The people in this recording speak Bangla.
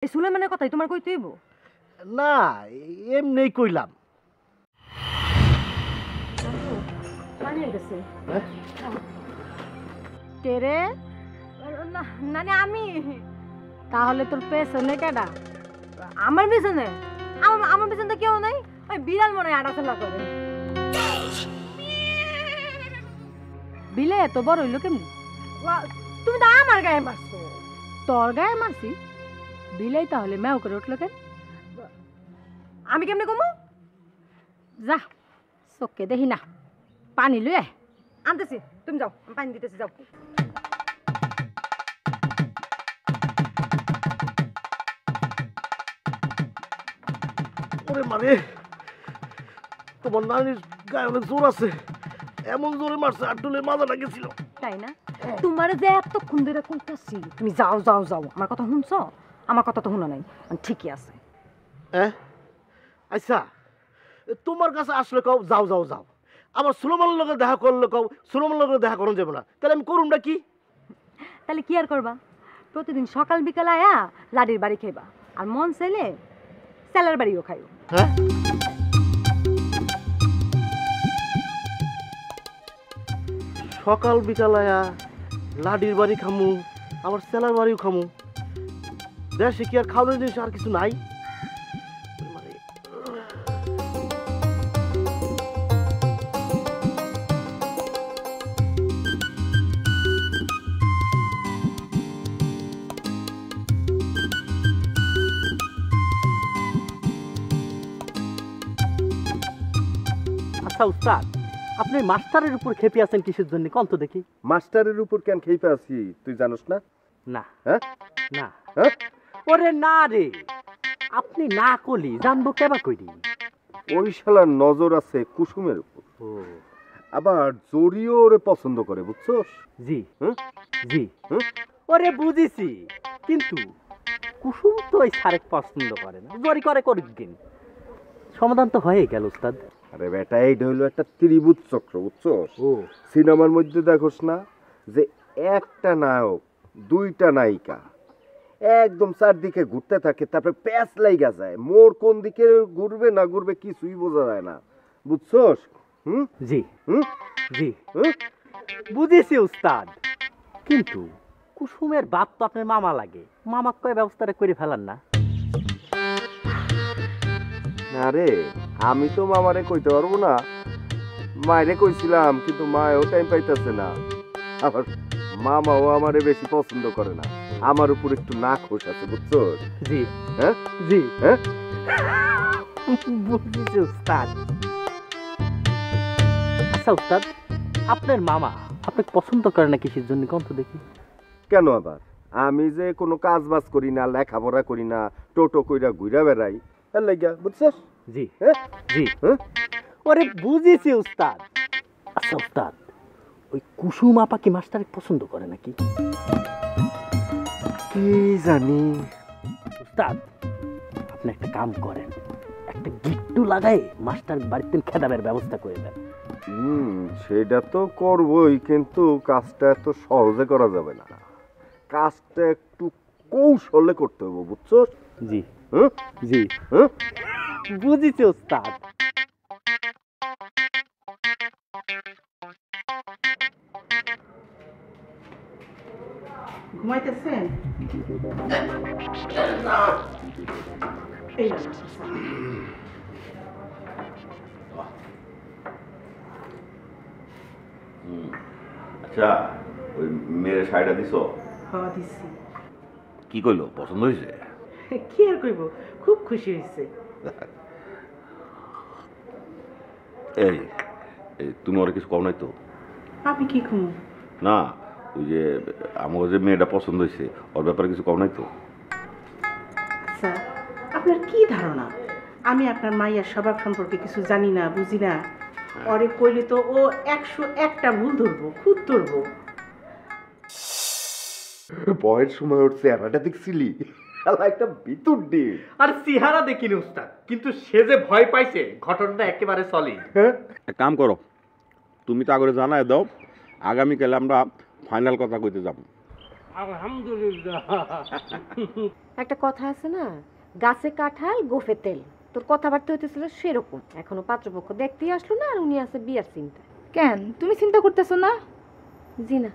এই সুলেমানের কথাই তোমার কইতে হইব? না, এমনি কইলাম। কে রে? না না, আমি। তাহলে তোর পেছনে কেডা? আমার পেছনে? আমার পেছনে কেউ নাই, ওই বিড়াল মনে হয় আটাচলা করে। বিলে এত বড় হইলো কেমনি? তুমি তো আমার গায়ে মারছো। তোর গায়ে মারছি? বিলাই তাহলে ম্যাও করে উঠলো কেন? আমি কেমনে কমু? যা, চোখে দেখি না, পানি লুয়ে আনতেছি, তুমি যাও, আমি পানি দিতেছি, যাও। ওরে মানে তোমার নানির গায়ে অনেক জোর আছে, এমন জোরে মারছে আটুলের মাথাটা গেছিল। তাই না? তোমার যে এতক্ষণ ধরে কইতাছি তুমি যাও যাও যাও, আমার কথা শুনছো? আমার কথা তো শুনো নাই, ঠিকই আছে। হ্যাঁ আচ্ছা, তোমার কাছে আসলে কও যাও যাও যাও, আমার সুলেমানের লগে দেখা করলে কও সুলেমানের লগে দেখা করুন যাবে না, তাহলে আমি করুমটা কি? তাহলে কি আর করবা? প্রতিদিন সকাল বিকাল আয়া লাডির বাড়ি খাইবা, আর মন চাইলে স্যালার বাড়িও খাইও। হ্যাঁ সকাল বিকাল আয়া লাডির বাড়ি খামু, আবার সেলার বাড়িও খামু, দেশে কি আর খাওয়ানোর জিনিস আর কিছু নাই? মানে আচ্ছা উস্তাদ, আপনি মাস্টারের উপর খেপে আছেন কিসের জন্য কোন তো দেখি? মাস্টারের উপর কেন খেপে আছি তুই জানোস না? না হ্যাঁ না, হ্যাঁ ওরে না রে, আপনি না কলি জানবো কেবা কইরি? ওই শালার নজর আছে কুসুমের উপর, ও আবার জরিও ওরে পছন্দ করে, বুঝছস? জি হুম? জি, হুম? ওরে বুঝিছি, কিন্তু কুসুম তো ওই সারেক পছন্দ করে না, জরি করে করুক দিন, সমাধান তো হয়ে গেল উস্তাদ। আরে বেটা, এইটা হইলো একটা ত্রিভুজ চক্র, বুঝছস? ও সিনেমার মধ্যে দেখোস না যে একটা নায়ক দুইটা নায়িকা একদম চারদিকে ঘুরতে থাকে, তারপরে প্যাচ লাইগা যায়, মোর কোন দিকে ঘুরবে না ঘুরবে কিছুই বোঝা যায় না, বুঝছস? হুম জি হুম জি, হুম? বুঝেছি উস্তাদ, কিন্তু কুসুমের বাপ তো আপনার মামা লাগে, মামা কয় ব্যবস্থাটা করে ফেলান না? না রে, আমি তো মামারে কইতে পারবো না, মায়েরে কইছিলাম কিন্তু মায়ও টাইম পাইতেছে না, আবার মামাও আমারে বেশি পছন্দ করে না, আমার উপর একটু নাখোশ আছে, বুঝছস? জি হ্যাঁ জি, হ্যাঁ বুঝেছি উস্তাদ। আচ্ছা উস্তাদ, আপনার মামা আপনাকে পছন্দ করে না কিসের জন্য কোন তো দেখি? কেন আবার? আমি যে কোনো কাজ বাজ করি না, লেখাপড়া করি না, টোটো কইরা ঘুরা বেড়াই, এর লাগা, বুঝছস? জি হ্যাঁ জি, হ্যাঁ ওরে বুঝেছি উস্তাদ। আচ্ছা উস্তাদ, ওই কুসুম আপা কি মাস্টার পছন্দ করে নাকি? কি জানি। উস্তাদ, আপনি একটা কাম করেন, একটা গিট্টু লাগাই মাস্টার বাড়িতে খেদাবের ব্যবস্থা করে দেন। সেটা তো করবই, কিন্তু কাজটা এত সহজে করা যাবে না, কাজটা একটু কৌশলে করতে হবে, বুঝছস? জি হ্যাঁ জি, হ্যাঁ বুঝেছি উস্তাদ। ঘুমাইতেছেন? এই না, আচ্ছা, ওই মেয়ের শাড়িটা দিছো? খাওয়া দিচ্ছি। কি কইলো, পছন্দ হয়েছে? কি আর কইব, খুব খুশি হয়েছে। এই এই, তুমি ওরা কিছু কম নাই তো? আপনি কি ঘুমো? না, ওই যে আমার যে মেয়েটা পছন্দ হয়েছে ওর ব্যাপারে কিছু কম নাই তো? আচ্ছা, আপনার কি ধারণা আমি আপনার মাইয়ার স্বভাব সম্পর্কে কিছু জানি না, বুঝি না? ওরে কইলে তো ও 101টা ভুল ধরবো, খুদ ধরবো। বয়ের সময় ওর চেহারাটা দেখছিলি? একটা ভিতর ডিম। আর চেহারা দেখিনি উস্তাদ, কিন্তু সে যে ভয় পাইছে ঘটনাটা একেবারে সলিড। এক কাম করো, তুমি তো আগরে জানাই দাও, আগামীকালে আমরা ফাইনাল কথা কইতে যাব। আলহামদুলিল্লাহ। একটা কথা আছে না, গাছে কাঁঠাল গোফে তেল। তোর কথাবার্তা হইতেছিল সেরকম। এখনো পাত্রপক্ষ দেখতেই আসলো না, আর উনি আছে বিয়ার চিন্তা। কেন তুমি চিন্তা করতেছো না? জি না।